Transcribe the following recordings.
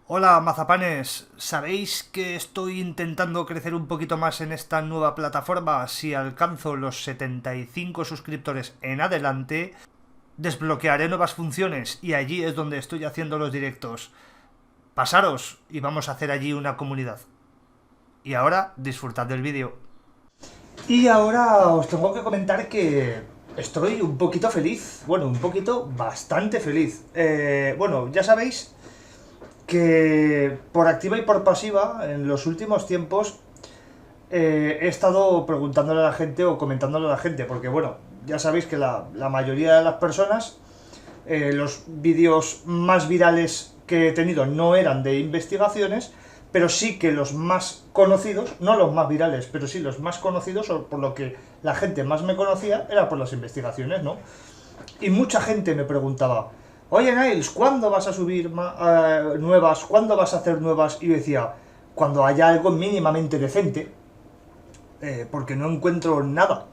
Hola mazapanes, ¿sabéis que estoy intentando crecer un poquito más en esta nueva plataforma? Si alcanzo los 75 suscriptores en adelante, desbloquearé nuevas funciones y allí es donde estoy haciendo los directos. Pasaros y vamos a hacer allí una comunidad. Y ahora, disfrutad del vídeo. Y ahora os tengo que comentar que estoy un poquito feliz. Bueno, un poquito bastante feliz. Bueno, ya sabéis que por activa y por pasiva, en los últimos tiempos, he estado preguntándole a la gente o comentándole a la gente, porque bueno, ya sabéis que la mayoría de las personas, los vídeos más virales que he tenido no eran de investigaciones, pero sí que los más conocidos, no los más virales, pero sí los más conocidos, o por lo que la gente más me conocía, era por las investigaciones, ¿no? Y mucha gente me preguntaba, oye Niles, ¿cuándo vas a subir nuevas? ¿Cuándo vas a hacer nuevas? Y yo decía, cuando haya algo mínimamente decente, porque no encuentro nada,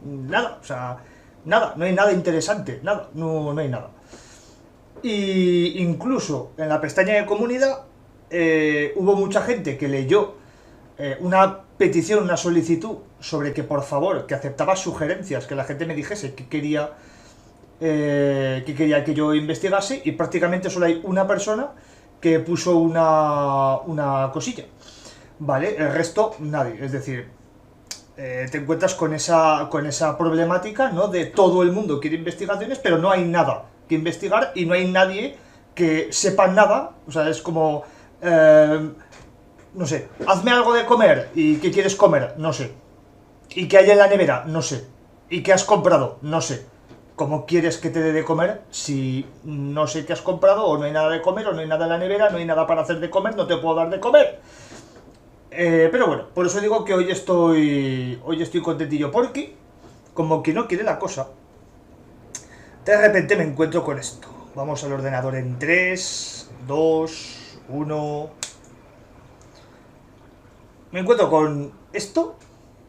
o sea, nada, no hay nada interesante, nada, no hay nada. Y incluso en la pestaña de comunidad hubo mucha gente que leyó una petición, una solicitud sobre que por favor, que aceptaba sugerencias, que la gente me dijese que quería que yo investigase, y prácticamente solo hay una persona que puso una cosilla, ¿vale? El resto, nadie. Es decir, te encuentras con esa problemática, ¿no? De todo el mundo quiere investigaciones, pero no hay nada que investigar y no hay nadie que sepa nada. O sea, es como... no sé, hazme algo de comer. ¿Y qué quieres comer? No sé. ¿Y qué hay en la nevera? No sé. ¿Y qué has comprado? No sé. ¿Cómo quieres que te dé de comer si no sé qué has comprado, o no hay nada de comer, o no hay nada en la nevera, no hay nada para hacer de comer, no te puedo dar de comer? Pero bueno, por eso digo que hoy estoy contentillo, porque como que no quiere la cosa, de repente me encuentro con esto. Vamos al ordenador en 3 2 1. Me encuentro con esto,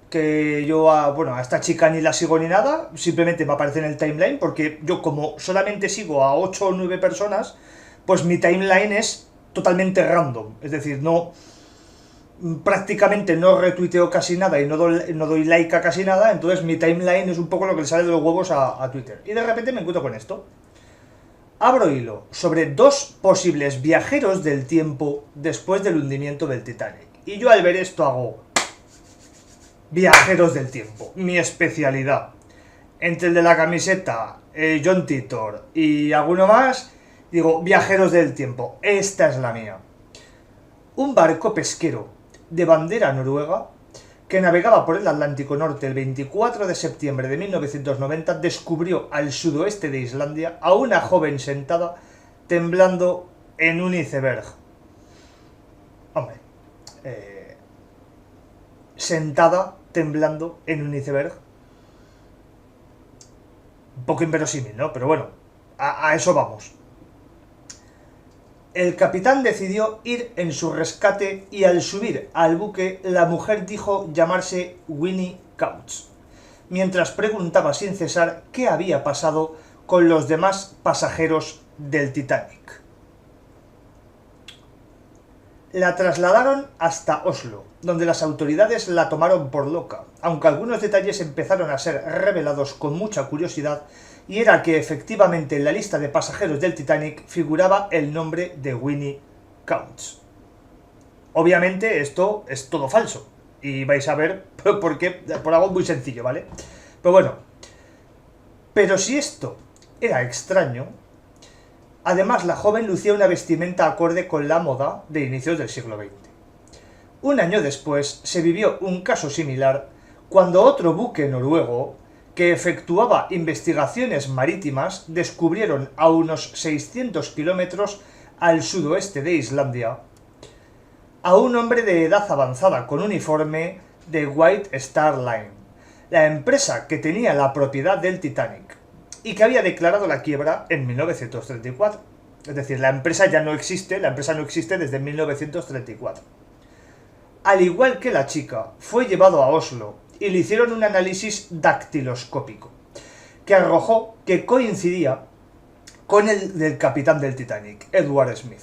que yo bueno, a esta chica ni la sigo ni nada, simplemente me aparece en el timeline, porque yo como solamente sigo a 8 o 9 personas, pues mi timeline es totalmente random, es decir, no, prácticamente no retuiteo casi nada y no doy like a casi nada, entonces mi timeline es un poco lo que le sale de los huevos a Twitter. Y de repente me encuentro con esto. Abro hilo sobre dos posibles viajeros del tiempo después del hundimiento del Titanic. Y yo al ver esto hago... Viajeros del tiempo, mi especialidad. Entre el de la camiseta, John Titor y alguno más, digo, viajeros del tiempo, esta es la mía. Un barco pesquero de bandera noruega que navegaba por el Atlántico Norte el 24 de septiembre de 1990 descubrió al sudoeste de Islandia a una joven sentada temblando en un iceberg. Hombre, sentada temblando en un iceberg. Un poco inverosímil, ¿no? Pero bueno, a eso vamos. El capitán decidió ir en su rescate y al subir al buque la mujer dijo llamarse Winnie Couch, mientras preguntaba sin cesar qué había pasado con los demás pasajeros del Titanic. La trasladaron hasta Oslo, donde las autoridades la tomaron por loca, aunque algunos detalles empezaron a ser revelados con mucha curiosidad, y era que efectivamente en la lista de pasajeros del Titanic figuraba el nombre de Winnie Counts. Obviamente esto es todo falso, y vais a ver por qué, por algo muy sencillo, ¿vale? Pero bueno, pero si esto era extraño, además la joven lucía una vestimenta acorde con la moda de inicios del siglo XX. Un año después se vivió un caso similar cuando otro buque noruego que efectuaba investigaciones marítimas descubrieron a unos 600 kilómetros al sudoeste de Islandia a un hombre de edad avanzada con uniforme de White Star Line, la empresa que tenía la propiedad del Titanic y que había declarado la quiebra en 1934. Es decir, la empresa no existe desde 1934. Al igual que la chica, fue llevado a Oslo y le hicieron un análisis dactiloscópico, que arrojó que coincidía con el del capitán del Titanic, Edward Smith.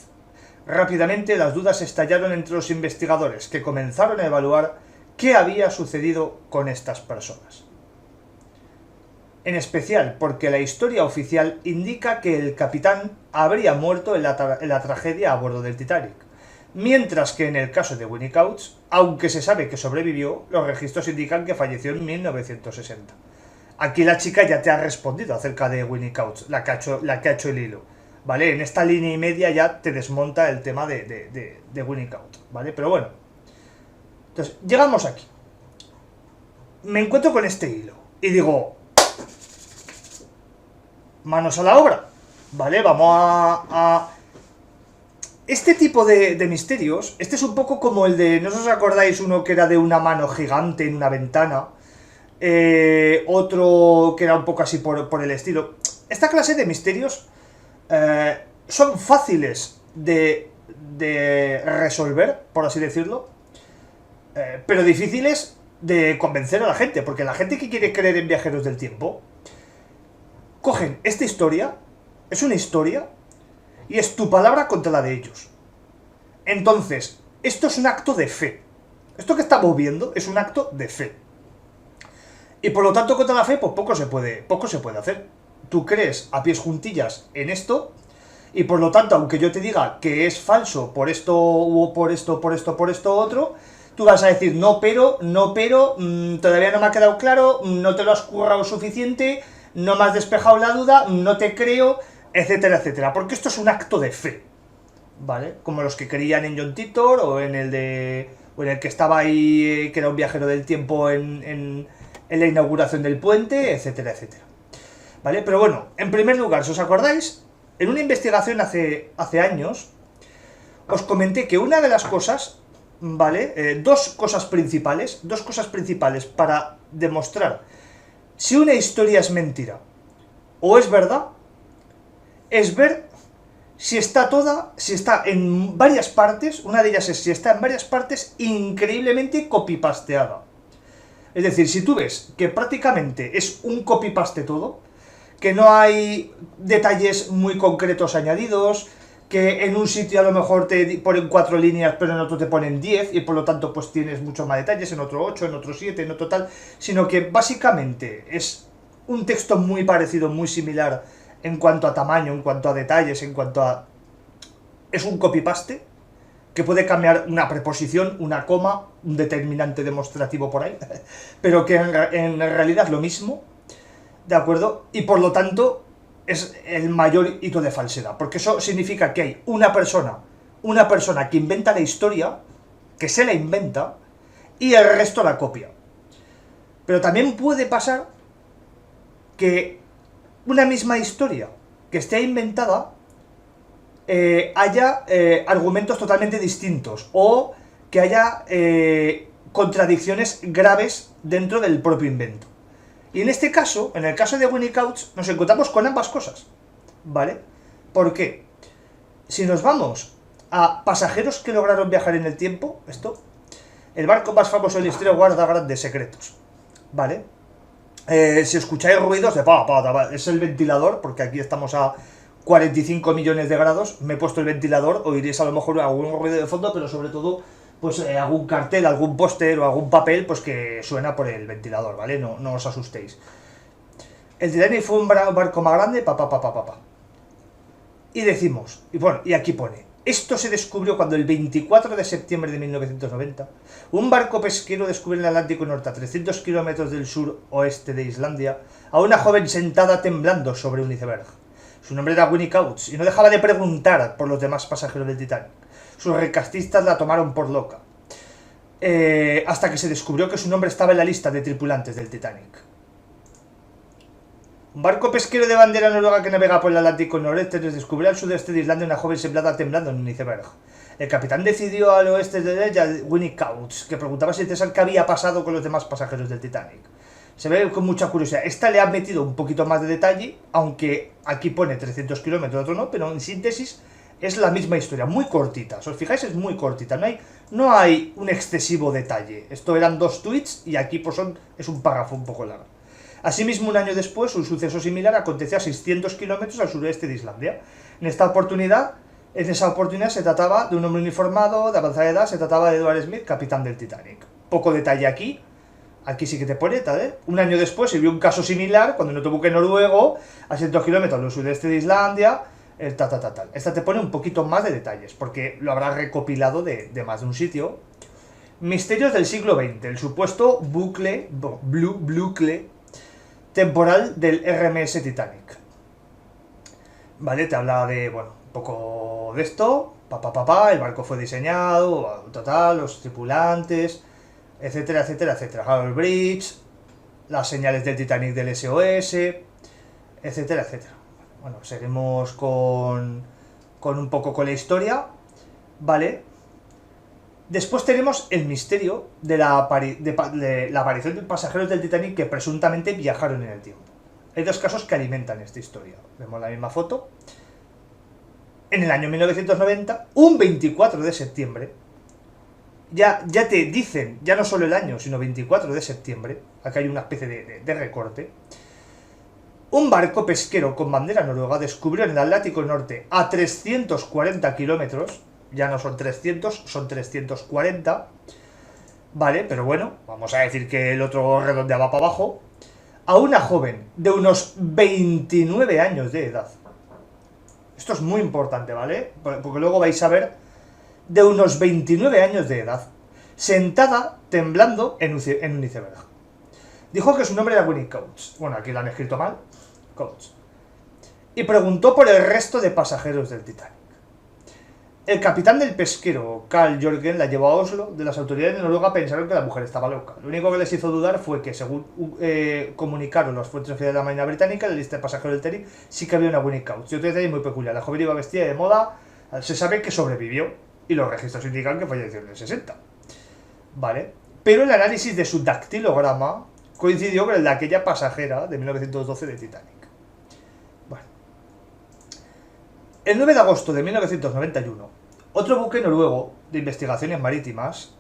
Rápidamente las dudas estallaron entre los investigadores, que comenzaron a evaluar qué había sucedido con estas personas. En especial porque la historia oficial indica que el capitán habría muerto en la tragedia a bordo del Titanic, mientras que en el caso de Winnie Couch, aunque se sabe que sobrevivió, los registros indican que falleció en 1960. Aquí la chica ya te ha respondido acerca de Winnie Couch, la que ha hecho el hilo, ¿vale? En esta línea y media ya te desmonta el tema de Winnie Couch, ¿vale? Pero bueno, entonces llegamos aquí, me encuentro con este hilo y digo, manos a la obra, ¿vale? Vamos a... Este tipo de misterios, este es un poco como el de, ¿no os acordáis uno que era de una mano gigante en una ventana? Otro que era un poco así por el estilo. Esta clase de misterios son fáciles de resolver, por así decirlo, pero difíciles de convencer a la gente, porque la gente que quiere creer en viajeros del tiempo cogen esta historia, es una historia, y es tu palabra contra la de ellos. Entonces, esto es un acto de fe. Esto que estamos viendo es un acto de fe. Y por lo tanto, contra la fe, pues poco se puede hacer. Tú crees a pies juntillas en esto, y por lo tanto, aunque yo te diga que es falso por esto, o por esto otro, tú vas a decir, no, pero, todavía no me ha quedado claro, no te lo has currado suficiente, no me has despejado la duda, no te creo, etcétera, etcétera. Porque esto es un acto de fe, ¿vale? Como los que creían en John Titor, o en el que estaba ahí, que era un viajero del tiempo en la inauguración del puente, etcétera, etcétera. ¿Vale? Pero bueno, en primer lugar, si os acordáis, en una investigación hace años, os comenté que una de las cosas, ¿vale? Dos cosas principales para demostrar si una historia es mentira o es verdad, es ver si está en varias partes, una de ellas es si está en varias partes increíblemente copy-pasteada. Es decir, si tú ves que prácticamente es un copy-paste todo, que no hay detalles muy concretos añadidos, que en un sitio a lo mejor te ponen 4 líneas, pero en otro te ponen 10, y por lo tanto pues tienes muchos más detalles, en otro 8, en otro 7, en otro tal, sino que básicamente es un texto muy parecido, muy similar en cuanto a tamaño, en cuanto a detalles, en cuanto a... Es un copy-paste, que puede cambiar una preposición, una coma, un determinante demostrativo por ahí, pero que en realidad es lo mismo, ¿de acuerdo? Y por lo tanto es el mayor hito de falsedad, porque eso significa que hay una persona que inventa la historia, que se la inventa, y el resto la copia. Pero también puede pasar que una misma historia que esté inventada haya argumentos totalmente distintos, o que haya contradicciones graves dentro del propio invento. Y en este caso, en el caso de Winnie Couch, nos encontramos con ambas cosas, ¿vale? ¿Por qué? Si nos vamos a pasajeros que lograron viajar en el tiempo, el barco más famoso de la historia guarda grandes secretos, ¿vale? Si escucháis ruidos de es el ventilador, porque aquí estamos a 45 millones de grados, me he puesto el ventilador, oiréis a lo mejor algún ruido de fondo, pero sobre todo pues algún cartel, algún póster o algún papel pues que suena por el ventilador, ¿vale? No os asustéis. El Titanic fue un barco más grande, Y decimos, y bueno, y aquí pone, esto se descubrió cuando el 24 de septiembre de 1990, un barco pesquero descubrió en el Atlántico Norte, a 300 kilómetros del sur-oeste de Islandia, a una joven sentada temblando sobre un iceberg. Su nombre era Winnie Couch, y no dejaba de preguntar por los demás pasajeros del Titanic. Sus rescatistas la tomaron por loca, hasta que se descubrió que su nombre estaba en la lista de tripulantes del Titanic. Un barco pesquero de bandera noruega que navega por el Atlántico noreste descubrió al sudeste de Islandia una joven semblada temblando en un iceberg. El capitán decidió al oeste de ella, Winnie Couch, que preguntaba sin cesar qué había pasado con los demás pasajeros del Titanic. Se ve con mucha curiosidad. Esta le ha metido un poquito más de detalle, aunque aquí pone 300 kilómetros, otro no, pero en síntesis es la misma historia, muy cortita. Si os fijáis, es muy cortita, no hay un excesivo detalle. Esto eran 2 tweets y aquí pues es un párrafo un poco largo. Asimismo, un año después, un suceso similar aconteció a 600 kilómetros al sureste de Islandia. En esta oportunidad, En esa oportunidad se trataba de un hombre uniformado, de avanzada edad, se trataba de Edward Smith, capitán del Titanic. Poco detalle aquí, aquí sí que te pone, ¿eh? Un año después se vio un caso similar, cuando en otro buque noruego, a 600 kilómetros al sudeste de Islandia, tal. Esta te pone un poquito más de detalles, porque lo habrá recopilado de más de un sitio. Misterios del siglo XX, el supuesto bucle temporal del RMS Titanic. Vale, te habla de, bueno, un poco de esto, el barco fue diseñado, los tripulantes, etcétera. Harold Bridge, las señales del Titanic del SOS, etcétera. Bueno, seguimos con un poco con la historia, ¿vale? Después tenemos el misterio de la aparición de pasajeros del Titanic que presuntamente viajaron en el tiempo. Hay dos casos que alimentan esta historia. Vemos la misma foto. En el año 1990, un 24 de septiembre, ya te dicen, ya no solo el año, sino 24 de septiembre, acá hay una especie de recorte, un barco pesquero con bandera noruega descubrió en el Atlántico Norte a 340 kilómetros, ya no son 300, son 340, vale, pero bueno, vamos a decir que el otro redondeaba para abajo, a una joven de unos 29 años de edad. Esto es muy importante, ¿vale? Porque luego vais a ver, de unos 29 años de edad, sentada, temblando en un iceberg. Dijo que su nombre era Winnie Coates. Bueno, aquí lo han escrito mal. Coates. Y preguntó por el resto de pasajeros del Titanic. El capitán del pesquero, Carl Jorgen, la llevó a Oslo. De las autoridades de Noruega pensaron que la mujer estaba loca. Lo único que les hizo dudar fue que, según comunicaron las fuentes oficiales de la Marina Británica, en la lista de pasajeros del Titanic sí que había una Winnie Coates. Y otro detalle muy peculiar, la joven iba vestida de moda, se sabe que sobrevivió, y los registros indican que falleció en el 60. ¿Vale? Pero el análisis de su dactilograma coincidió con el de aquella pasajera de 1912 de Titanic. Bueno. El 9 de agosto de 1991, otro buque noruego de investigaciones marítimas,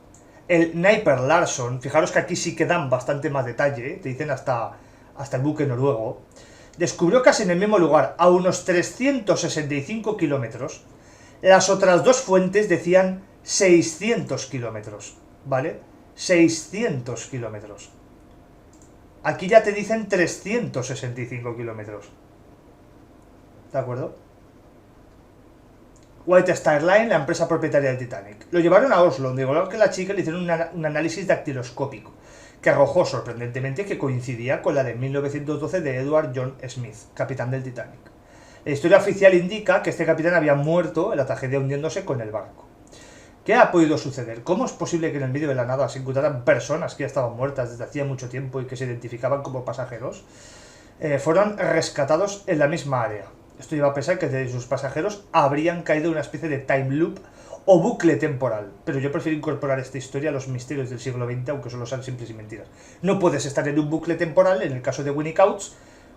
el Sniper Larsson, fijaros que aquí sí que dan bastante más detalle, te dicen hasta el buque noruego, descubrió casi en el mismo lugar, a unos 365 kilómetros, las otras dos fuentes decían 600 kilómetros, ¿vale? 600 kilómetros. Aquí ya te dicen 365 kilómetros. ¿De acuerdo? White Star Line, la empresa propietaria del Titanic. Lo llevaron a Oslo, donde igual que la chica le hicieron un análisis dactiloscópico, que arrojó sorprendentemente que coincidía con la de 1912 de Edward John Smith, capitán del Titanic. La historia oficial indica que este capitán había muerto en la tragedia hundiéndose con el barco. ¿Qué ha podido suceder? ¿Cómo es posible que en el medio de la nada se encontraran personas que ya estaban muertas desde hacía mucho tiempo y que se identificaban como pasajeros? Fueron rescatados en la misma área. Esto lleva a pensar que de sus pasajeros habrían caído en una especie de time loop o bucle temporal. Pero yo prefiero incorporar esta historia a los misterios del siglo XX, aunque solo sean simples y mentiras. No puedes estar en un bucle temporal, en el caso de Winnie Coates,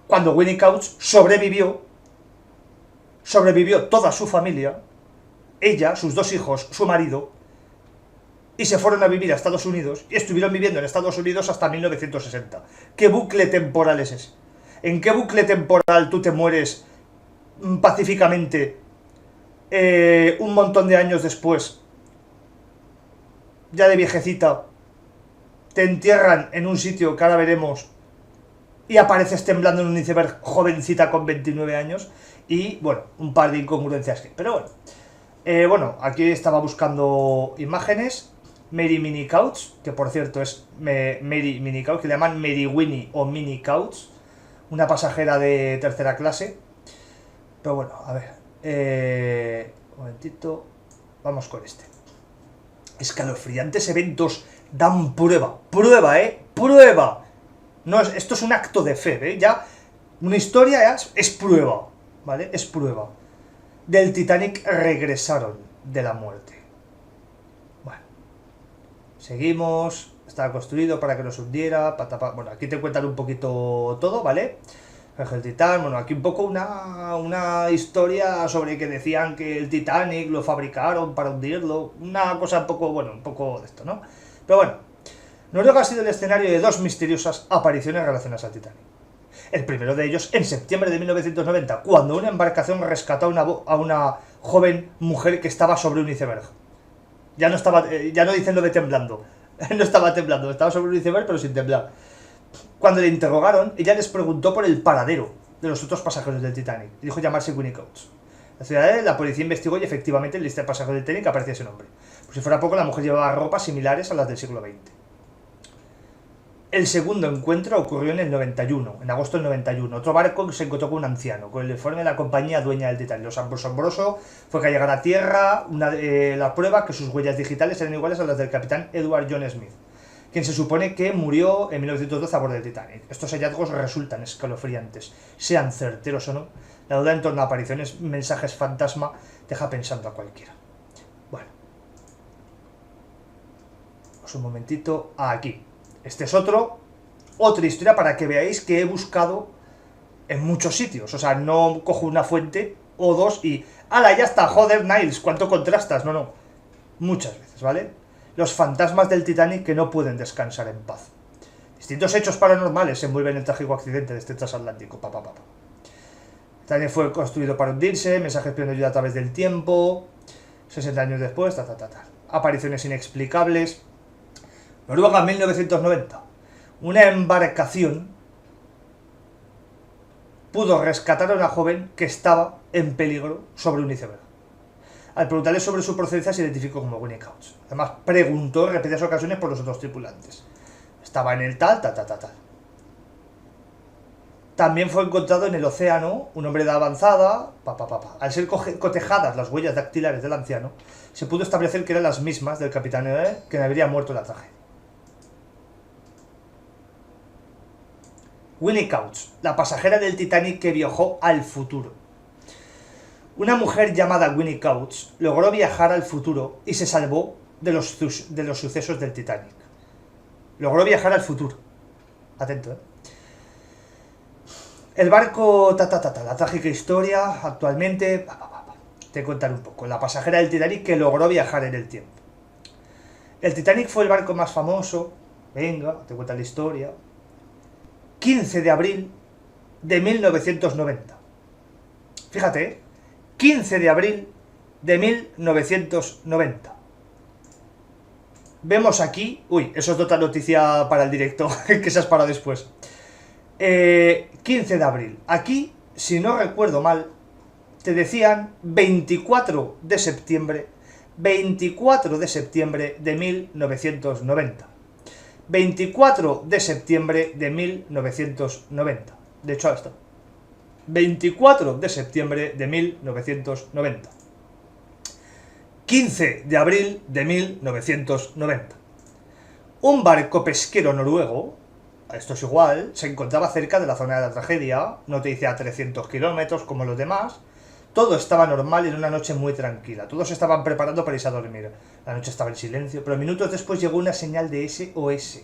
cuando Winnie Coates sobrevivió toda su familia, ella, sus dos hijos, su marido, y se fueron a vivir a Estados Unidos y estuvieron viviendo en Estados Unidos hasta 1960. ¿Qué bucle temporal es ese? ¿En qué bucle temporal tú te mueres pacíficamente un montón de años después, ya de viejecita, te entierran en un sitio que ahora veremos y apareces temblando en un iceberg jovencita con 29 años? Y bueno, un par de incongruencias que... Pero bueno, aquí estaba buscando imágenes. Mary Minnie Coates, que por cierto es Mary Minnie Coates, que le llaman Mary Winnie o Minnie Coates, una pasajera de tercera clase. Pero bueno, a ver, un momentito, vamos con este. Escalofriantes eventos dan prueba, prueba. No es, esto es un acto de fe, ya una historia es prueba, ¿vale? Es prueba. Del Titanic regresaron de la muerte. Bueno, seguimos. Estaba construido para que nos hundiera. Bueno, aquí te cuentan un poquito todo, ¿vale? El Titán, bueno, aquí un poco una historia sobre que decían que el Titanic lo fabricaron para hundirlo. Una cosa un poco de esto, ¿no? Pero bueno, Noruega ha sido el escenario de dos misteriosas apariciones relacionadas al Titanic. El primero de ellos en septiembre de 1990, cuando una embarcación rescató a una joven mujer que estaba sobre un iceberg. Ya no dicen lo de temblando. No estaba temblando, estaba sobre un iceberg pero sin temblar. Cuando le interrogaron, ella les preguntó por el paradero de los otros pasajeros del Titanic. Y dijo llamarse Winnie Coates. La policía investigó y efectivamente en la lista de pasajeros del Titanic aparecía ese nombre. Por si fuera poco, la mujer llevaba ropas similares a las del siglo XX. El segundo encuentro ocurrió en el 91, en agosto del 91. Otro barco se encontró con un anciano, con el informe de la compañía dueña del Titanic. Lo asombroso fue que al llegar a tierra, la prueba que sus huellas digitales eran iguales a las del capitán Edward John Smith, quien se supone que murió en 1912 a bordo del Titanic. Estos hallazgos resultan escalofriantes, sean certeros o no. La duda en torno a apariciones, mensajes fantasma, deja pensando a cualquiera. Bueno. Pues un momentito, aquí. Este es otra historia para que veáis que he buscado en muchos sitios. O sea, no cojo una fuente o dos y... ¡Hala, ya está! ¡Joder, Niles! ¿Cuánto contrastas? No. Muchas veces, ¿vale? Los fantasmas del Titanic que no pueden descansar en paz. Distintos hechos paranormales se envuelven en el trágico accidente de este transatlántico. El Titanic fue construido para hundirse, mensajes pidiendo ayuda a través del tiempo, 60 años después, apariciones inexplicables. Noruega, 1990. Una embarcación pudo rescatar a una joven que estaba en peligro sobre un iceberg. Al preguntarle sobre su procedencia se identificó como Winnie Coates. Además, preguntó en repetidas ocasiones por los otros tripulantes. Estaba en el tal. También fue encontrado en el océano un hombre de edad avanzada. Al ser cotejadas las huellas dactilares del anciano, se pudo establecer que eran las mismas del capitán que habría muerto en la tragedia. Winnie Coates, la pasajera del Titanic que viajó al futuro. Una mujer llamada Winnie Coates logró viajar al futuro y se salvó de los sucesos del Titanic. Logró viajar al futuro. Atento, El barco, la trágica historia, actualmente... Te contaré un poco. La pasajera del Titanic que logró viajar en el tiempo. El Titanic fue el barco más famoso. Venga, te cuento la historia. 15 de abril de 1990. Fíjate, 15 de abril de 1990. Vemos aquí... Uy, eso es otra noticia para el directo, que se has parado después. 15 de abril. Aquí, si no recuerdo mal, te decían 24 de septiembre. 24 de septiembre de 1990. 24 de septiembre de 1990. De hecho, ahí está. 24 de septiembre de 1990. 15 de abril de 1990. Un barco pesquero noruego, esto es igual, se encontraba cerca de la zona de la tragedia, no te dice a 300 kilómetros como los demás. Todo estaba normal en una noche muy tranquila. Todos estaban preparando para irse a dormir. La noche estaba en silencio, pero minutos después llegó una señal de SOS.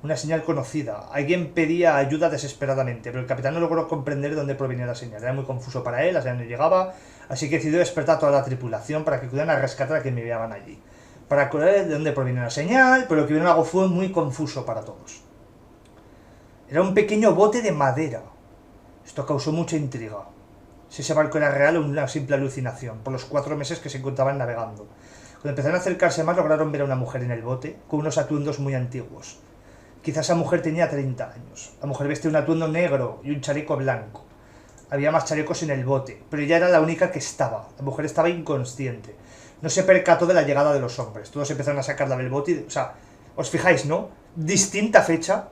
Una señal conocida. Alguien pedía ayuda desesperadamente, pero el capitán no logró comprender de dónde provenía la señal. Era muy confuso para él, la señal no llegaba, así que decidió despertar a toda la tripulación para que acudieran a rescatar a quien me enviaban allí. Para ver de dónde provenía la señal, pero lo que vieron algo fue muy confuso para todos. Era un pequeño bote de madera. Esto causó mucha intriga. Si ese barco era real o una simple alucinación, por los 4 meses que se encontraban navegando. Cuando empezaron a acercarse más, lograron ver a una mujer en el bote, con unos atuendos muy antiguos. Quizás esa mujer tenía 30 años. La mujer vestía un atuendo negro y un chaleco blanco. Había más chalecos en el bote, pero ella era la única que estaba. La mujer estaba inconsciente. No se percató de la llegada de los hombres. Todos empezaron a sacarla del bote. O sea, os fijáis, ¿no? Distinta fecha.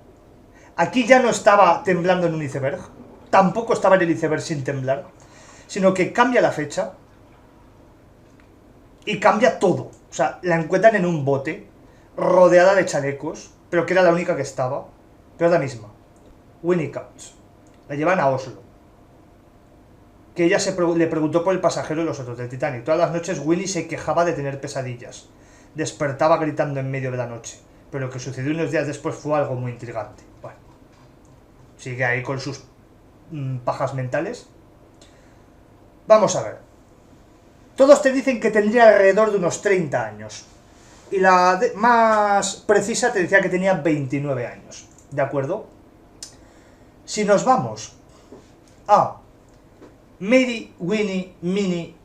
Aquí ya no estaba temblando en un iceberg. Tampoco estaba en el iceberg sin temblar. Sino que cambia la fecha. Y cambia todo. O sea, la encuentran en un bote, rodeada de chalecos, pero que era la única que estaba. Pero es la misma. Winnie Coates. La llevan a Oslo. Que ella le preguntó por el pasajero y los otros del Titanic. Todas las noches Winnie se quejaba de tener pesadillas. Despertaba gritando en medio de la noche. Pero lo que sucedió unos días después fue algo muy intrigante. Bueno. Sigue ahí con sus pajas mentales. Vamos a ver. Todos te dicen que tendría alrededor de unos 30 años. Y la más precisa te decía que tenía 29 años. ¿De acuerdo? Si nos vamos a Mary Winnie Minnie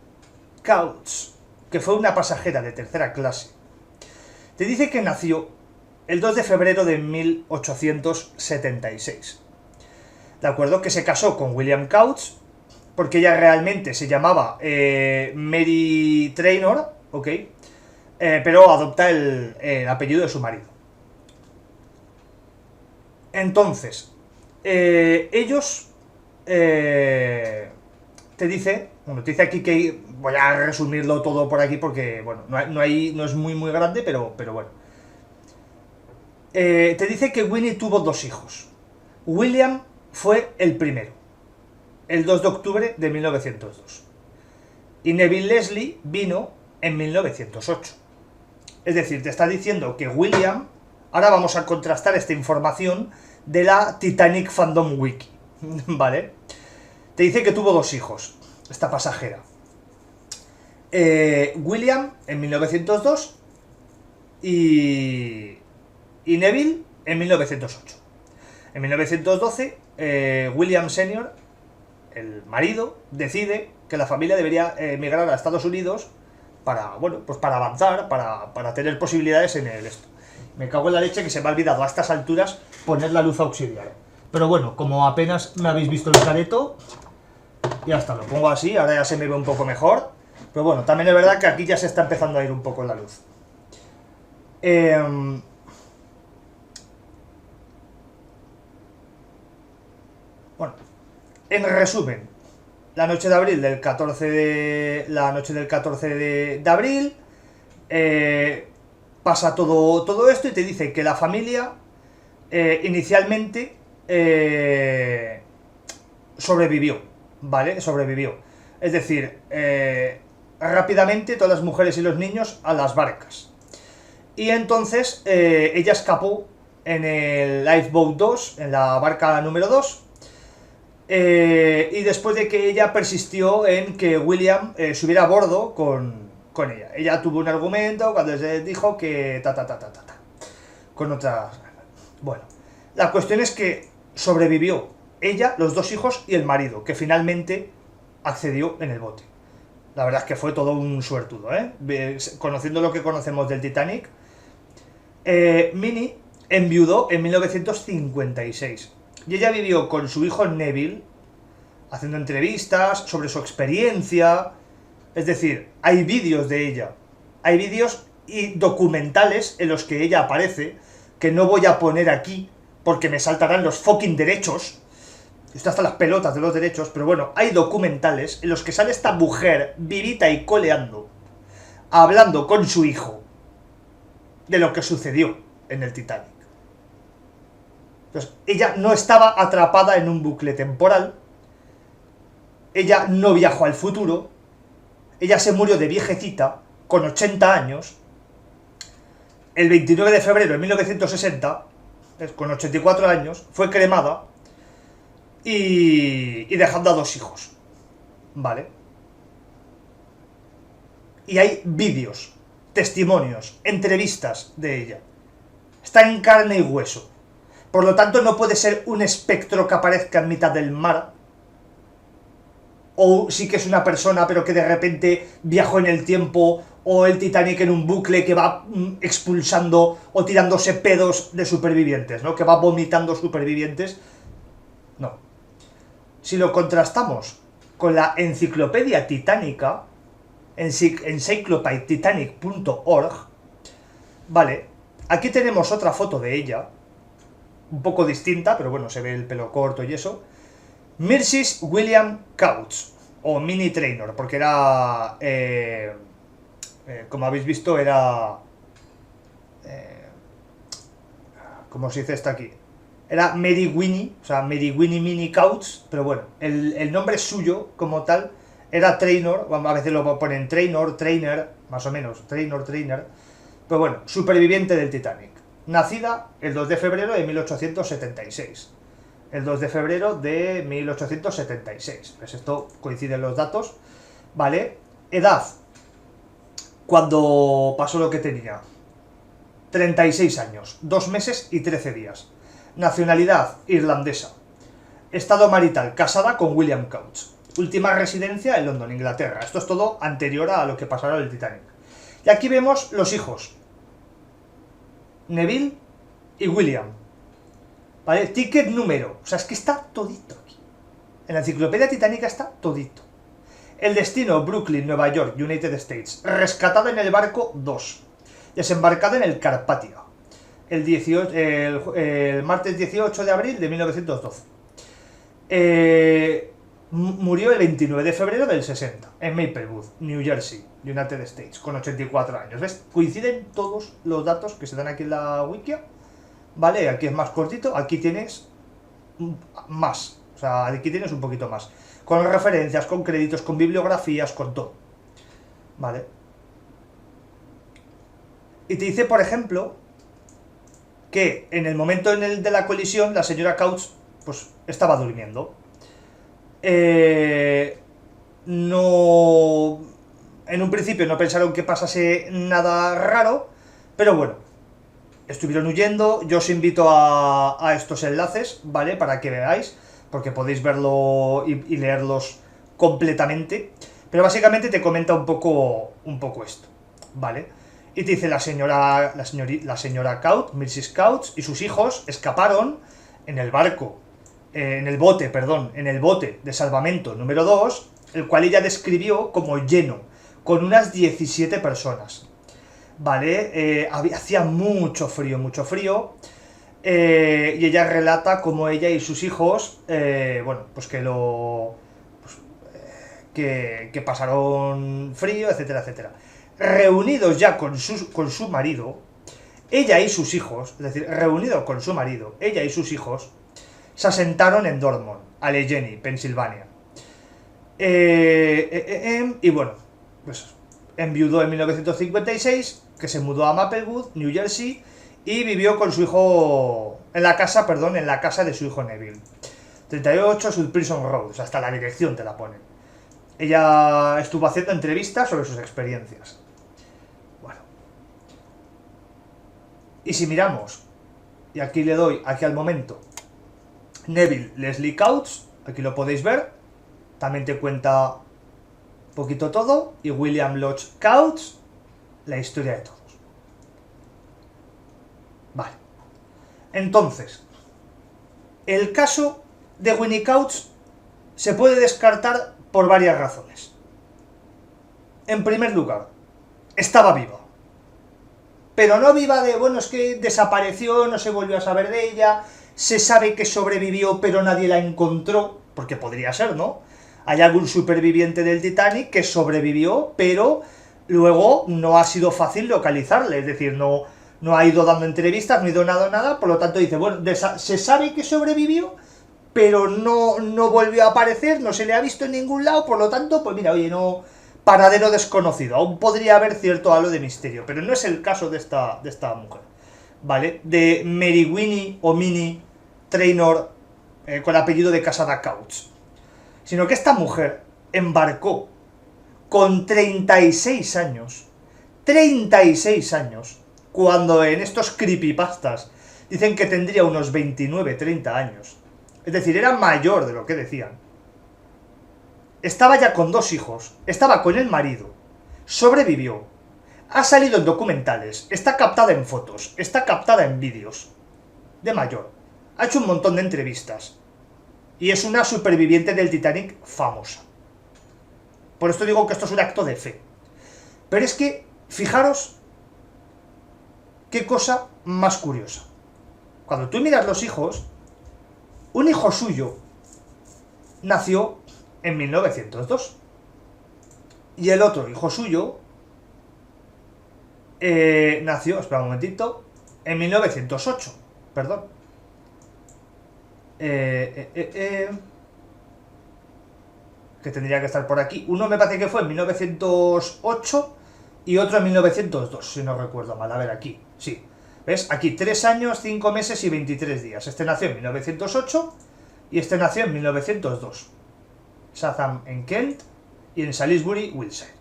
Couch, que fue una pasajera de tercera clase, te dice que nació el 2 de febrero de 1876. ¿De acuerdo? Que se casó con William Couch, porque ella realmente se llamaba Mary Trainor, ¿ok? Pero adopta el apellido de su marido. Entonces, ellos te dice aquí que voy a resumirlo todo por aquí porque, bueno, no es muy grande, pero bueno. Te dice que Winnie tuvo 2 hijos. William fue el primero, el 2 de octubre de 1902. Y Neville Leslie vino en 1908. Es decir, te está diciendo que William... Ahora vamos a contrastar esta información de la Titanic Fandom Wiki, ¿vale? Te dice que tuvo 2 hijos, esta pasajera. William en 1902 y Neville en 1908. En 1912, William Senior, el marido, decide que la familia debería emigrar a Estados Unidos para, bueno, pues para avanzar, para tener posibilidades en el esto. Me cago en la leche que se me ha olvidado a estas alturas poner la luz auxiliar. Pero bueno, como apenas me habéis visto el careto, ya está, lo pongo así, ahora ya se me ve un poco mejor. Pero bueno, también es verdad que aquí ya se está empezando a ir un poco la luz. Bueno, en resumen, la noche del 14 de abril, pasa todo esto y te dice que la familia inicialmente sobrevivió, ¿vale? Sobrevivió. Es decir, rápidamente todas las mujeres y los niños a las barcas. Y entonces ella escapó en el Lifeboat 2, en la barca número 2, y después de que ella persistió en que William subiera a bordo con ella. Ella tuvo un argumento cuando se dijo que con otras... Bueno, la cuestión es que sobrevivió ella, los 2 hijos y el marido, que finalmente accedió en el bote. La verdad es que fue todo un suertudo, ¿eh? Conociendo lo que conocemos del Titanic. Minnie enviudó en 1956 y ella vivió con su hijo Neville haciendo entrevistas sobre su experiencia. Es decir, hay vídeos de ella, hay vídeos y documentales en los que ella aparece, que no voy a poner aquí porque me saltarán los fucking derechos. Esto hasta las pelotas de los derechos, pero bueno, hay documentales en los que sale esta mujer vivita y coleando, hablando con su hijo de lo que sucedió en el Titanic. Entonces, ella no estaba atrapada en un bucle temporal, ella no viajó al futuro, ella se murió de viejecita, con 80 años, el 29 de febrero de 1960, con 84 años, fue cremada y dejando a 2 hijos, ¿vale? Y hay vídeos, testimonios, entrevistas de ella. Está en carne y hueso. Por lo tanto, no puede ser un espectro que aparezca en mitad del mar, o sí que es una persona pero que de repente viajó en el tiempo, o el Titanic en un bucle que va expulsando o tirándose pedos de supervivientes, ¿no? Que va vomitando supervivientes. No. Si lo contrastamos con la enciclopedia titánica, encyclopedititanic.org, vale, aquí tenemos otra foto de ella, un poco distinta, pero bueno, se ve el pelo corto y eso. Mrs. William Couch, o Minnie Trainor, porque era, como habéis visto, era... ¿cómo se dice esto aquí? Era Mary Winnie, o sea, Mary Winnie Minnie Couch, pero bueno, el nombre suyo, como tal, era Trainor, a veces lo ponen Trainor, Trainer, más o menos, Trainor, Trainer, pero bueno, superviviente del Titanic. Nacida el 2 de febrero de 1876. El 2 de febrero de 1876. Pues esto coinciden los datos, ¿vale? Edad, cuando pasó lo que tenía, 36 años, 2 meses y 13 días. Nacionalidad, irlandesa. Estado marital, casada con William Couch. última residencia en London, Inglaterra. Esto es todo anterior a lo que pasara en el Titanic. Y aquí vemos los hijos. Neville y William. ¿Vale? Ticket número. O sea, es que está todito aquí. En la enciclopedia titánica está todito. El destino, Brooklyn, Nueva York, United States. Rescatada en el barco 2. Desembarcada en el Carpathia. El martes 18 de abril de 1912. Murió el 29 de febrero del 60, en Maplewood, New Jersey, United States, con 84 años. ¿Ves? Coinciden todos los datos que se dan aquí en la Wikia. ¿Vale? Aquí es más cortito, aquí tienes más. O sea, aquí tienes un poquito más. Con referencias, con créditos, con bibliografías, con todo. ¿Vale? Y te dice, por ejemplo, que en el momento de la colisión, la señora Couch, pues, estaba durmiendo. No... En un principio no pensaron que pasase nada raro, pero bueno, estuvieron huyendo. Yo os invito a estos enlaces, ¿vale? Para que veáis, porque podéis verlo y leerlos completamente. Pero básicamente te comenta un poco esto, ¿vale? Y te dice la señora Couch, Mrs. Couch, y sus hijos escaparon en el barco, en el bote de salvamento número 2, el cual ella describió como lleno, con unas 17 personas. ¿Vale? Hacía mucho frío, y ella relata cómo ella y sus hijos, bueno, pues que pasaron frío, etcétera, etcétera. Reunidos ya con su marido, ella y sus hijos, es decir, reunido con su marido, ella y sus hijos, se asentaron en Dortmund, Allegheny, Pensilvania. Y bueno, pues enviudó en 1956, que se mudó a Maplewood, New Jersey, y vivió con su hijo en la casa de su hijo Neville. 38 South Prison Road, o sea, hasta la dirección te la ponen. Ella estuvo haciendo entrevistas sobre sus experiencias. Bueno. Y si miramos, y aquí le doy, aquí al momento, Neville Leslie Couch, aquí lo podéis ver, también te cuenta un poquito todo, y William Lodge Couch, la historia de todos. Vale. Entonces, el caso de Winnie Couch se puede descartar por varias razones. En primer lugar, estaba viva. Pero no viva de, bueno, es que desapareció, no se volvió a saber de ella, se sabe que sobrevivió pero nadie la encontró, porque podría ser, ¿no? Hay algún superviviente del Titanic que sobrevivió, pero luego no ha sido fácil localizarle, es decir, no ha ido dando entrevistas, no ha ido nada, por lo tanto dice, bueno, se sabe que sobrevivió, pero no volvió a aparecer, no se le ha visto en ningún lado, por lo tanto, pues mira, oye, no, paradero desconocido, aún podría haber cierto halo de misterio, pero no es el caso de esta mujer, ¿vale? De Mary Winnie o Minnie Trainor, con apellido de Casada Couch, sino que esta mujer embarcó con 36 años, cuando en estos creepypastas dicen que tendría unos 29, 30 años. Es decir, era mayor de lo que decían. Estaba ya con 2 hijos, estaba con el marido, sobrevivió, ha salido en documentales, está captada en fotos, está captada en vídeos, de mayor, ha hecho un montón de entrevistas, y es una superviviente del Titanic famosa. Por esto digo que esto es un acto de fe. Pero es que, fijaros, qué cosa más curiosa. Cuando tú miras los hijos, un hijo suyo nació en 1902 y el otro hijo suyo nació, espera un momentito, en 1908, perdón. Que tendría que estar por aquí. Uno me parece que fue en 1908 y otro en 1902, si no recuerdo mal. A ver, aquí, sí. ¿Ves? Aquí 3 años, 5 meses y 23 días. Este nació en 1908 y este nació en 1902. Chatham en Kent y en Salisbury, Wiltshire.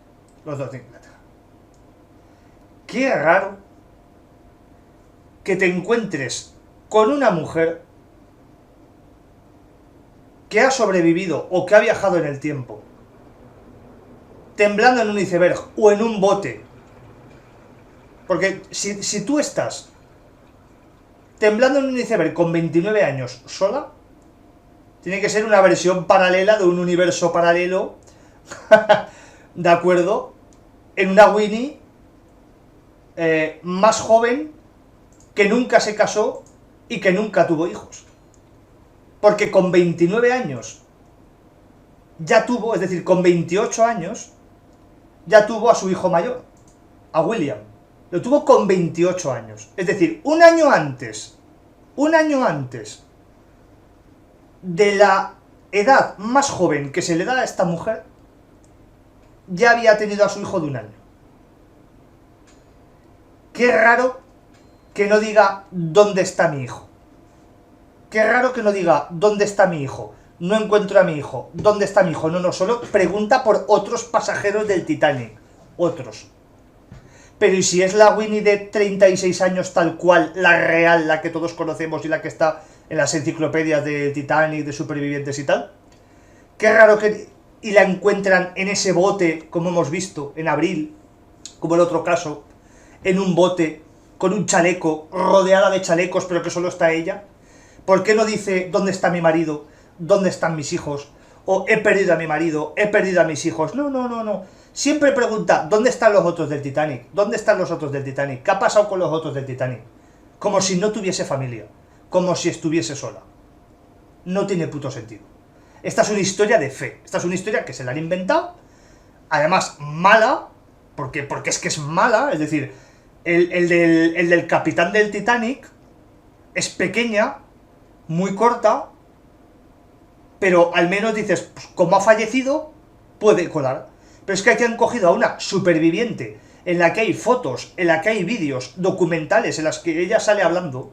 Los dos de Inglaterra. Qué raro que te encuentres con una mujer que ha sobrevivido o que ha viajado en el tiempo, temblando en un iceberg o en un bote, porque si tú estás temblando en un iceberg con 29 años sola, tiene que ser una versión paralela de un universo paralelo, ¿de acuerdo? En una Winnie más joven, que nunca se casó y que nunca tuvo hijos. Porque con 29 años ya tuvo, es decir, con 28 años, ya tuvo a su hijo mayor, a William. Lo tuvo con 28 años. Es decir, un año antes de la edad más joven que se le da a esta mujer, ya había tenido a su hijo de un año. Qué raro que no diga ¿dónde está mi hijo? Qué raro que no diga ¿dónde está mi hijo? No encuentro a mi hijo. ¿Dónde está mi hijo? No, solo pregunta por otros pasajeros del Titanic. Otros. Pero ¿y si es la Winnie de 36 años tal cual, la real, la que todos conocemos y la que está en las enciclopedias de Titanic, de supervivientes y tal? Qué raro que... y la encuentran en ese bote, como hemos visto, en abril, como el otro caso, en un bote, con un chaleco, rodeada de chalecos, pero que solo está ella. ¿Por qué no dice ¿dónde está mi marido? ¿Dónde están mis hijos? O he perdido a mi marido, he perdido a mis hijos. No. Siempre pregunta ¿dónde están los otros del Titanic? ¿Dónde están los otros del Titanic? ¿Qué ha pasado con los otros del Titanic? Como si no tuviese familia, como si estuviese sola. No tiene puto sentido. Esta es una historia de fe. Esta es una historia que se la han inventado. Además, mala, porque es que es mala. Es decir, el del capitán del Titanic es pequeña, muy corta, pero al menos dices, pues, como ha fallecido, puede colar. Pero es que aquí han cogido a una superviviente, en la que hay fotos, en la que hay vídeos, documentales, en las que ella sale hablando.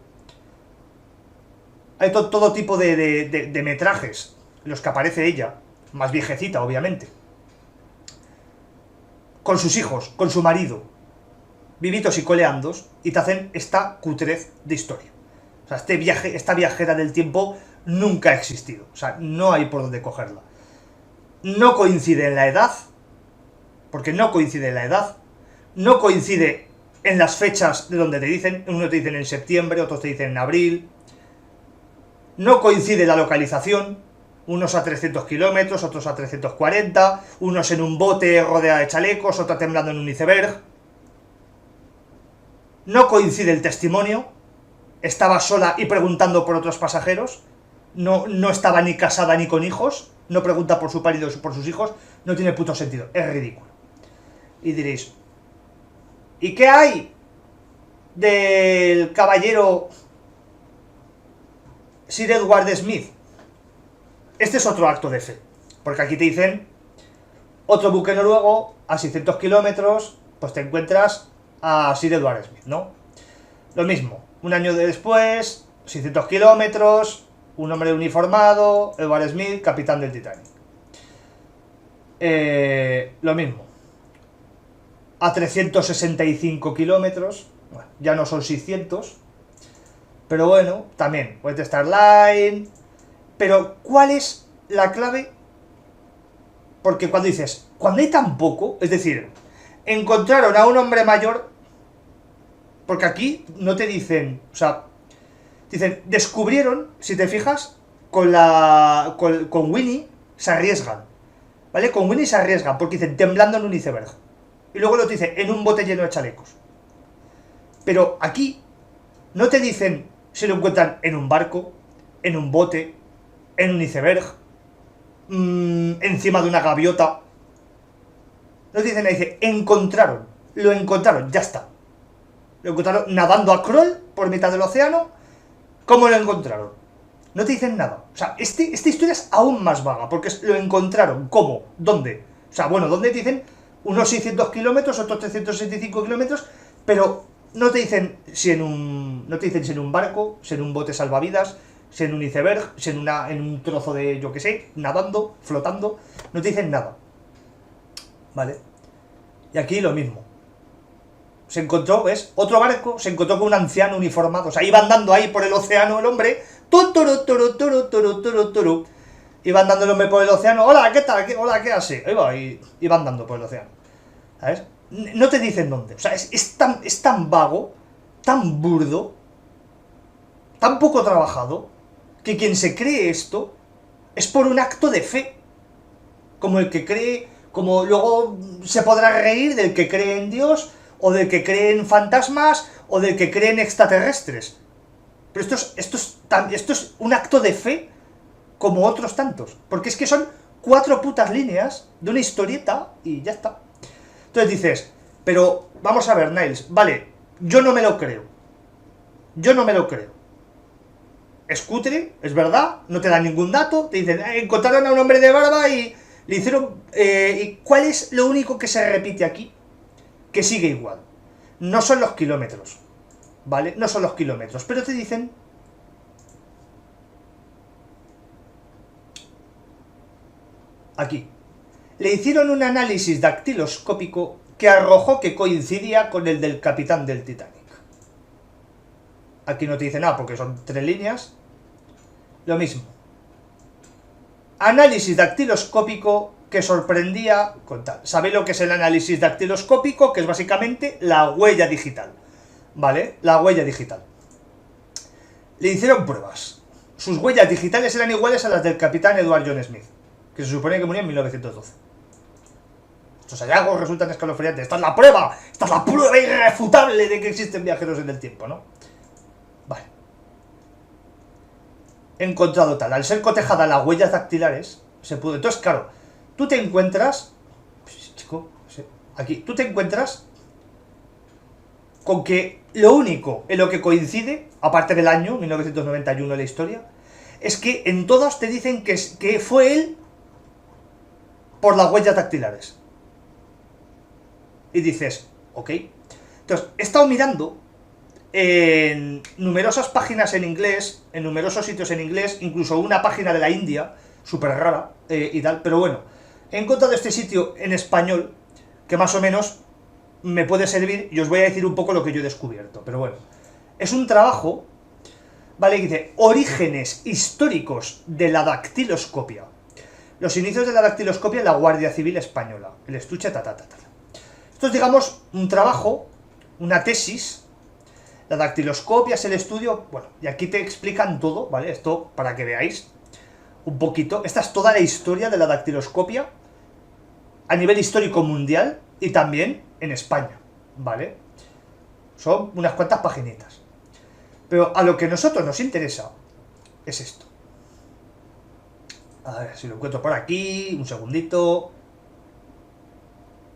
Hay todo tipo de metrajes en los que aparece ella, más viejecita, obviamente. Con sus hijos, con su marido, vivitos y coleandos, y te hacen esta cutrez de historia. O sea, esta viajera del tiempo nunca ha existido. O sea, no hay por dónde cogerla. No coincide en la edad, porque no coincide en la edad. No coincide en las fechas de donde te dicen. Unos te dicen en septiembre, otros te dicen en abril. No coincide la localización. Unos a 300 kilómetros, otros a 340. Unos en un bote rodeado de chalecos, otra temblando en un iceberg. No coincide el testimonio. Estaba sola y preguntando por otros pasajeros. No estaba ni casada ni con hijos. No pregunta por su marido o por sus hijos. No tiene puto sentido. Es ridículo. Y diréis, ¿y qué hay del caballero Sir Edward Smith? Este es otro acto de fe. Porque aquí te dicen, otro buque noruego, a 600 kilómetros, pues te encuentras a Sir Edward Smith, ¿no? Lo mismo, un año después, 600 kilómetros, un hombre uniformado, Edward Smith, capitán del Titanic. Lo mismo. A 365 kilómetros, bueno, ya no son 600, pero bueno, también, White Star Line. Pero, ¿cuál es la clave? Porque cuando dices, cuando hay tan poco, es decir, encontraron a un hombre mayor, porque aquí no te dicen, o sea, dicen, descubrieron, si te fijas, con Winnie se arriesgan, ¿vale? Con Winnie se arriesgan, porque dicen, temblando en un iceberg. Y luego lo te dicen, en un bote lleno de chalecos. Pero aquí no te dicen si lo encuentran en un barco, en un bote, en un iceberg, encima de una gaviota. No te dicen, dice, lo encontraron, ya está. Lo encontraron nadando a crawl por mitad del océano. ¿Cómo lo encontraron? No te dicen nada. O sea, esta historia es aún más vaga, porque lo encontraron. ¿Cómo? ¿Dónde? O sea, bueno, ¿dónde te dicen? Unos 600 kilómetros, otros 365 kilómetros, pero no te dicen si en un barco, si en un bote salvavidas, si en un iceberg, si en un trozo de, yo que sé, nadando, flotando. No te dicen nada. ¿Vale? Y aquí lo mismo. Se encontró, ¿ves? Otro barco, se encontró con un anciano uniformado. O sea, iba andando ahí por el océano el hombre. Iban dando el hombre por el océano. Hola, ¿qué tal? Hola, ¿qué hace? Y van dando por el océano. ¿Sabes? No te dicen dónde. O sea, es tan vago, tan burdo, tan poco trabajado, que quien se cree esto es por un acto de fe. Como el que cree, como luego se podrá reír del que cree en Dios, o del que cree en fantasmas, o del que cree en extraterrestres. Pero esto es un acto de fe como otros tantos. Porque es que son 4 putas líneas de una historieta y ya está. Entonces dices, pero vamos a ver, Niles, vale, yo no me lo creo. Yo no me lo creo. Es cutre, es verdad, no te dan ningún dato, te dicen, encontraron a un hombre de barba y le hicieron... ¿y cuál es lo único que se repite aquí? Que sigue igual. No son los kilómetros, ¿vale? No son los kilómetros, pero te dicen... Aquí. Le hicieron un análisis dactiloscópico que arrojó que coincidía con el del capitán del Titanic. Aquí no te dice nada porque son 3 líneas. Lo mismo. Análisis dactiloscópico que sorprendía con tal. ¿Sabéis lo que es el análisis dactiloscópico? Que es básicamente la huella digital. ¿Vale? La huella digital. Le hicieron pruebas. Sus huellas digitales eran iguales a las del capitán Edward John Smith, que se supone que murió en 1912. Estos hallazgos resultan escalofriantes. ¡Esta es la prueba! ¡Esta es la prueba irrefutable de que existen viajeros en el tiempo!, ¿no? Vale. He encontrado tal. Al ser cotejada las huellas dactilares, se pudo... Entonces, claro, tú te encuentras... Chico, aquí. Tú te encuentras con que lo único en lo que coincide, aparte del año 1991 de la historia, es que en todas te dicen que fue él por las huellas dactilares. Y dices, ok. Entonces, he estado mirando en numerosas páginas en inglés, en numerosos sitios en inglés, incluso una página de la India, súper rara y tal, pero bueno, he encontrado este sitio en español que más o menos me puede servir y os voy a decir un poco lo que yo he descubierto, pero bueno. Es un trabajo, ¿vale? Que dice, orígenes históricos de la dactiloscopia. Los inicios de la dactiloscopia en la Guardia Civil Española. El estuche, Esto es, digamos, un trabajo, una tesis. La dactiloscopia es el estudio... Bueno, y aquí te explican todo, ¿vale? Esto para que veáis un poquito. Esta es toda la historia de la dactiloscopia a nivel histórico mundial y también en España, ¿vale? Son unas cuantas paginitas. Pero a lo que a nosotros nos interesa es esto. A ver si lo encuentro por aquí, un segundito.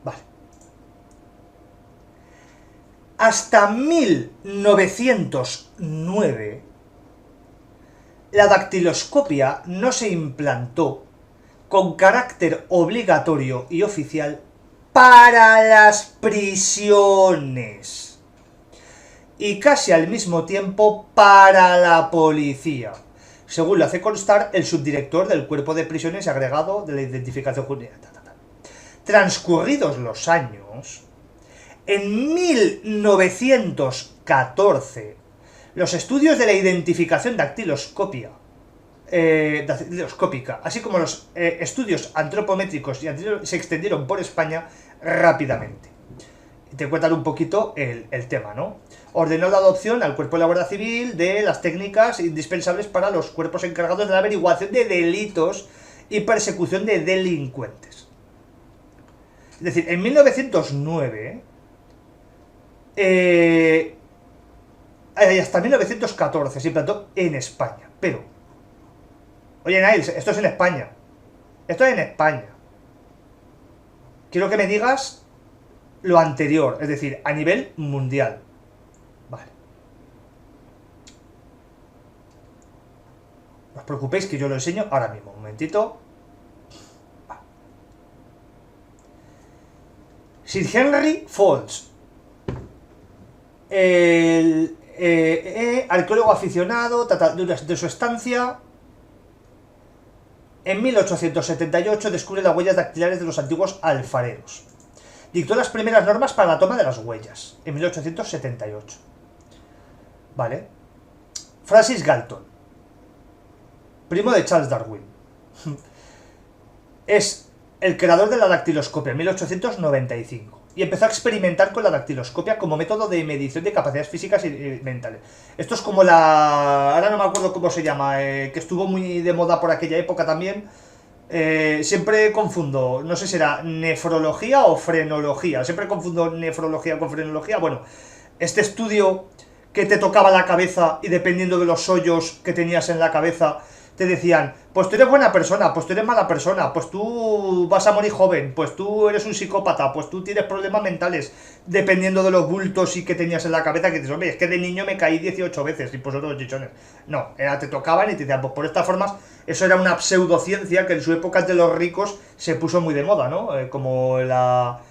Vale. Hasta 1909, la dactiloscopia no se implantó con carácter obligatorio y oficial para las prisiones. Y casi al mismo tiempo para la policía, según lo hace constar el subdirector del Cuerpo de Prisiones y agregado de la Identificación Jurídica. Transcurridos los años, en 1914, los estudios de la identificación dactiloscópica, así como los estudios antropométricos se extendieron por España rápidamente. Y te cuentan un poquito el tema, ¿no? Ordenó la adopción al Cuerpo de la Guardia Civil de las técnicas indispensables para los cuerpos encargados de la averiguación de delitos y persecución de delincuentes. Es decir, en 1909... hasta 1914 se implantó en España. Pero, oye, Niles, esto es en España. Esto es en España. Quiero que me digas lo anterior, es decir, a nivel mundial. Vale. No os preocupéis que yo lo enseño ahora mismo. Un momentito. Vale. Sir Henry Folds, el arqueólogo aficionado de su estancia, en 1878 descubre las huellas dactilares de los antiguos alfareros. Dictó las primeras normas para la toma de las huellas, en 1878. ¿Vale? Francis Galton, primo de Charles Darwin. Es el creador de la dactiloscopia en 1895 y empezó a experimentar con la dactiloscopia como método de medición de capacidades físicas y mentales. Esto es como ahora no me acuerdo cómo se llama, que estuvo muy de moda por aquella época también. Siempre confundo, no sé si era nefrología o frenología, siempre confundo nefrología con frenología. Bueno, este estudio que te tocaba la cabeza y dependiendo de los hoyos que tenías en la cabeza te decían, pues tú eres buena persona, pues tú eres mala persona, pues tú vas a morir joven, pues tú eres un psicópata, pues tú tienes problemas mentales, dependiendo de los bultos y que tenías en la cabeza, que dices, hombre, es que de niño me caí 18 veces y pues otros chichones. No, te tocaban y te decían, pues por estas formas, eso era una pseudociencia que en su época de los ricos se puso muy de moda, ¿no? Como la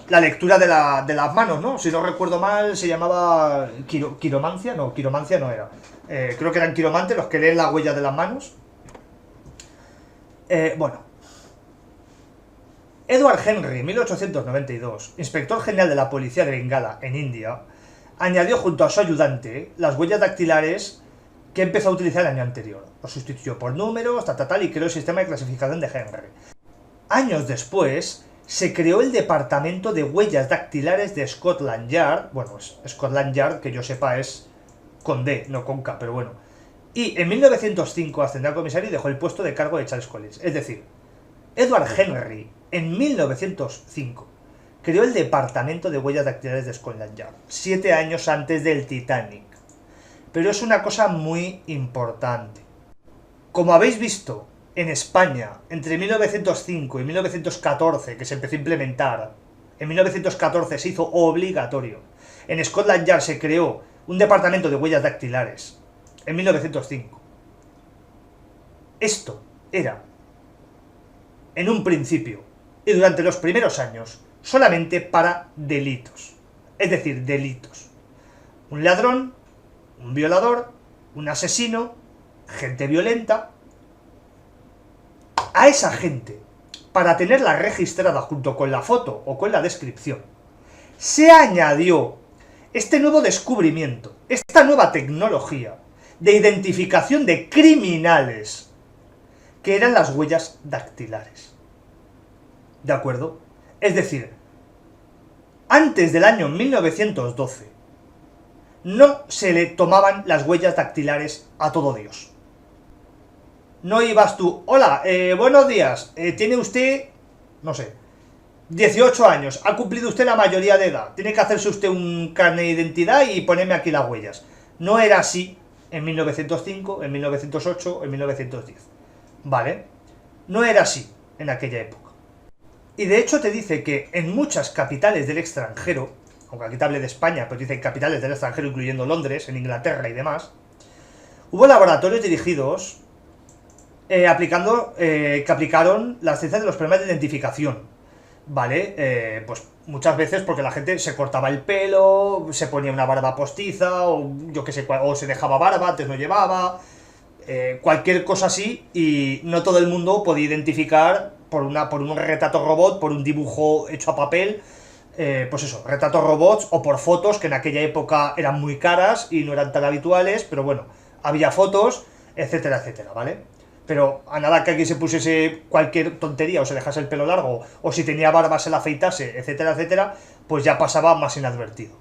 lectura de las manos, ¿no? Si no recuerdo mal, se llamaba quiromancia, no, quiromancia no era. Creo que eran quiromantes los que leen la huella de las manos. Bueno. Edward Henry, 1892, inspector general de la policía de Bengala, en India, añadió junto a su ayudante las huellas dactilares que empezó a utilizar el año anterior. Lo sustituyó por números, y creó el sistema de clasificación de Henry. Años después, se creó el departamento de huellas dactilares de Scotland Yard. Bueno, Scotland Yard, que yo sepa, es con D, no con K, pero bueno. Y en 1905 ascendió a comisario y dejó el puesto de cargo de Charles Collins. Es decir, Edward Henry, en 1905, creó el departamento de huellas dactilares de Scotland Yard, 7 años antes del Titanic. Pero es una cosa muy importante. Como habéis visto, en España, entre 1905 y 1914, que se empezó a implementar, en 1914 se hizo obligatorio. En Scotland Yard se creó un departamento de huellas dactilares, en 1905. Esto era, en un principio, y durante los primeros años, solamente para delitos. Es decir, delitos. Un ladrón, un violador, un asesino, gente violenta. A esa gente, para tenerla registrada junto con la foto o con la descripción, se añadió este nuevo descubrimiento, esta nueva tecnología de identificación de criminales, que eran las huellas dactilares. ¿De acuerdo? Es decir, antes del año 1912, no se le tomaban las huellas dactilares a todo Dios. No ibas tú, hola, buenos días, tiene usted, no sé, 18 años, ha cumplido usted la mayoría de edad, tiene que hacerse usted un carnet de identidad y ponerme aquí las huellas. No era así en 1905, en 1908, en 1910, ¿vale? No era así en aquella época. Y de hecho te dice que en muchas capitales del extranjero, aunque aquí te hable de España, pero dice capitales del extranjero incluyendo Londres, en Inglaterra y demás, hubo laboratorios dirigidos que aplicaron la ciencia de los problemas de identificación, ¿vale? Pues muchas veces porque la gente se cortaba el pelo, se ponía una barba postiza, o yo que sé, o se dejaba barba, antes no llevaba, cualquier cosa así, y no todo el mundo podía identificar por un retrato robot, por un dibujo hecho a papel, pues eso, retratos robots, o por fotos que en aquella época eran muy caras y no eran tan habituales, pero bueno, había fotos, etcétera, etcétera, ¿vale? Pero a nada que aquí se pusiese cualquier tontería o se dejase el pelo largo o si tenía barba se la afeitase, etcétera, etcétera, pues ya pasaba más inadvertido.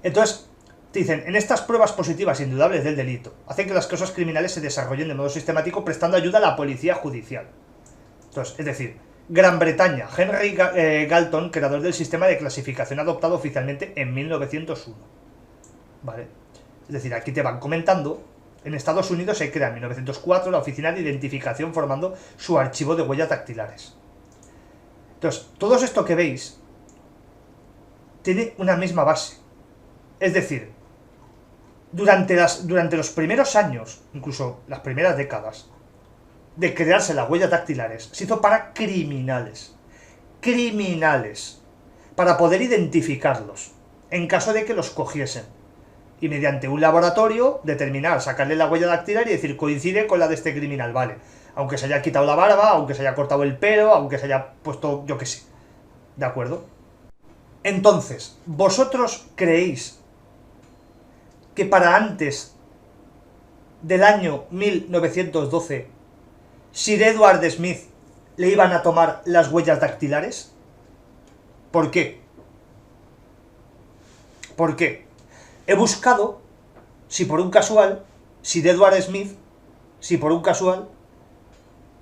Entonces, te dicen, en estas pruebas positivas indudables del delito, hacen que las causas criminales se desarrollen de modo sistemático prestando ayuda a la policía judicial. Entonces, es decir, Gran Bretaña, Henry Galton, creador del sistema de clasificación adoptado oficialmente en 1901. ¿Vale? Es decir, aquí te van comentando. En Estados Unidos se crea en 1904 la Oficina de Identificación formando su archivo de huellas dactilares. Entonces, todo esto que veis tiene una misma base. Es decir, durante los primeros años, incluso las primeras décadas, de crearse las huellas dactilares, se hizo para criminales. Criminales. Para poder identificarlos, en caso de que los cogiesen. Y mediante un laboratorio determinar, sacarle la huella dactilar y decir, coincide con la de este criminal, vale. Aunque se haya quitado la barba, aunque se haya cortado el pelo, aunque se haya puesto, yo qué sé. ¿De acuerdo? Entonces, ¿vosotros creéis que para antes del año 1912, Sir Edward Smith le iban a tomar las huellas dactilares? ¿Por qué? ¿Por qué? He buscado si por un casual, Sir Edward Smith, si por un casual,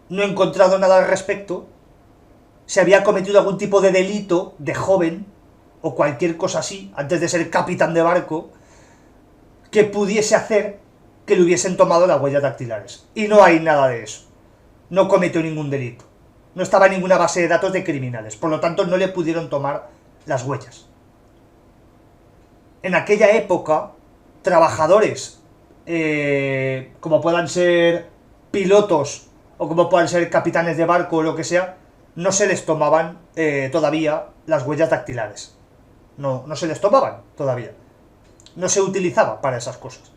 no he encontrado nada al respecto, si había cometido algún tipo de delito de joven o cualquier cosa así, antes de ser capitán de barco, que pudiese hacer que le hubiesen tomado las huellas dactilares. Y no hay nada de eso. No cometió ningún delito. No estaba en ninguna base de datos de criminales. Por lo tanto, no le pudieron tomar las huellas. En aquella época, trabajadores, como puedan ser pilotos o como puedan ser capitanes de barco o lo que sea, no se les tomaban todavía las huellas dactilares. No se les tomaban todavía. No se utilizaba para esas cosas.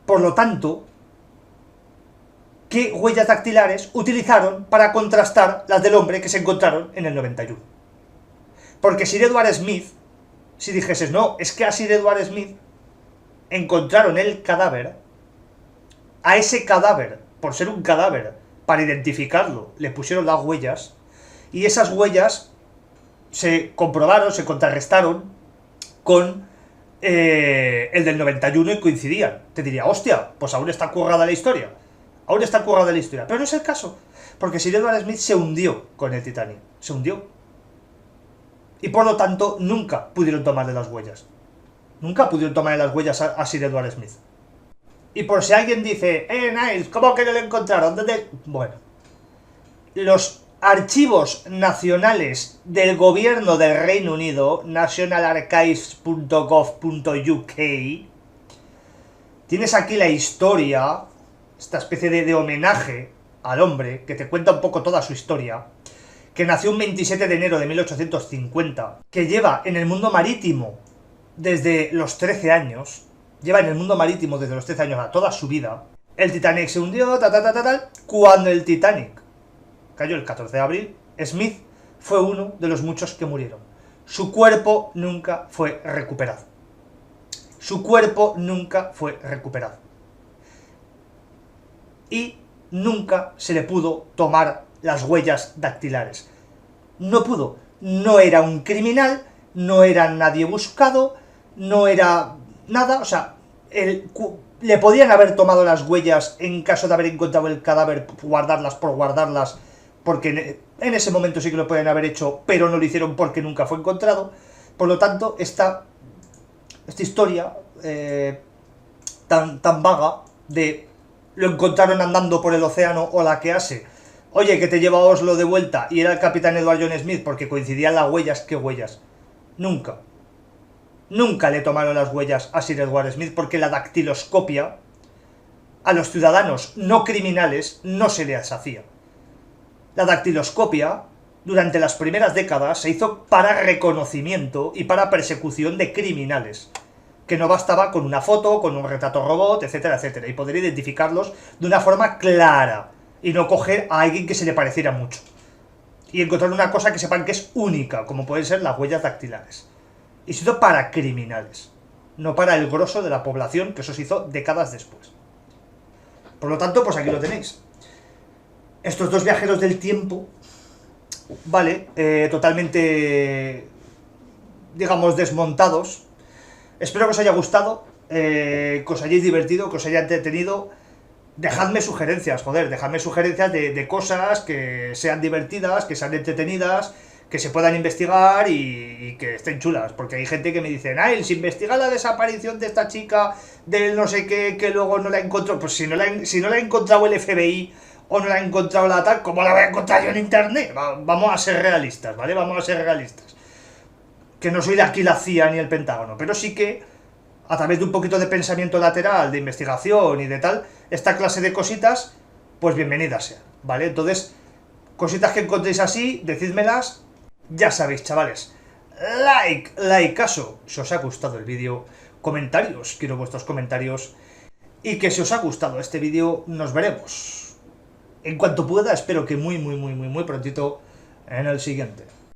Por lo tanto, ¿qué huellas dactilares utilizaron para contrastar las del hombre que se encontraron en el 91? Porque Sir Edward Smith, si dijeses, no, es que a Sir Edward Smith encontraron el cadáver, a ese cadáver, por ser un cadáver, para identificarlo, le pusieron las huellas, y esas huellas se comprobaron, se contrarrestaron con el del 91 y coincidían. Te diría, hostia, pues aún está currada la historia. Aún está currada la historia. Pero no es el caso, porque Sir Edward Smith se hundió con el Titanic. Se hundió. Y por lo tanto, nunca pudieron tomarle las huellas. Nunca pudieron tomarle las huellas a Sir Edward Smith. Y por si alguien dice, Niles, ¿cómo que no lo encontraron? ¿Dónde? Bueno, los archivos nacionales del gobierno del Reino Unido, nationalarchives.gov.uk, tienes aquí la historia, esta especie de homenaje al hombre, que te cuenta un poco toda su historia, que nació un 27 de enero de 1850, que lleva en el mundo marítimo desde los 13 años, a toda su vida. El Titanic se hundió, cuando el Titanic cayó el 14 de abril, Smith fue uno de los muchos que murieron. Su cuerpo nunca fue recuperado. Y nunca se le pudo tomar las huellas dactilares. No pudo. No era un criminal, no era nadie buscado, no era nada, o sea, le podían haber tomado las huellas en caso de haber encontrado el cadáver, guardarlas por guardarlas, porque en ese momento sí que lo podían haber hecho, pero no lo hicieron porque nunca fue encontrado. Por lo tanto, esta historia tan vaga de lo encontraron andando por el océano o la que hace, oye, que te lleva a Oslo de vuelta y era el capitán Edward John Smith porque coincidían las huellas, ¿qué huellas? Nunca le tomaron las huellas a Sir Edward Smith porque la dactiloscopia a los ciudadanos no criminales no se les hacía. La dactiloscopia, durante las primeras décadas, se hizo para reconocimiento y para persecución de criminales, que no bastaba con una foto, con un retrato robot, etcétera, etcétera, y poder identificarlos de una forma clara, y no coger a alguien que se le pareciera mucho, y encontrar una cosa que sepan que es única, como pueden ser las huellas dactilares. Y se hizo para criminales, no para el grosso de la población, que eso se hizo décadas después. Por lo tanto, pues aquí lo tenéis. Estos dos viajeros del tiempo, vale, totalmente, digamos, desmontados. Espero que os haya gustado, que os hayáis divertido, que os haya entretenido. Dejadme sugerencias, joder, dejadme sugerencias de cosas que sean divertidas, que sean entretenidas, que se puedan investigar y que estén chulas, porque hay gente que me dice, Niles, investiga la desaparición de esta chica, del no sé qué, que luego no la encontró. Pues si no la ha encontrado el FBI o no la ha encontrado la tal, ¿cómo la voy a encontrar yo en internet? Vamos a ser realistas, ¿vale? Vamos a ser realistas. Que no soy de aquí la CIA ni el Pentágono, pero sí que a través de un poquito de pensamiento lateral, de investigación y de tal, esta clase de cositas, pues bienvenidas sean, ¿vale? Entonces, cositas que encontréis así, decídmelas. Ya sabéis, chavales, likeazo, si os ha gustado el vídeo, comentarios, quiero vuestros comentarios, y que si os ha gustado este vídeo, nos veremos en cuanto pueda, espero que muy prontito en el siguiente.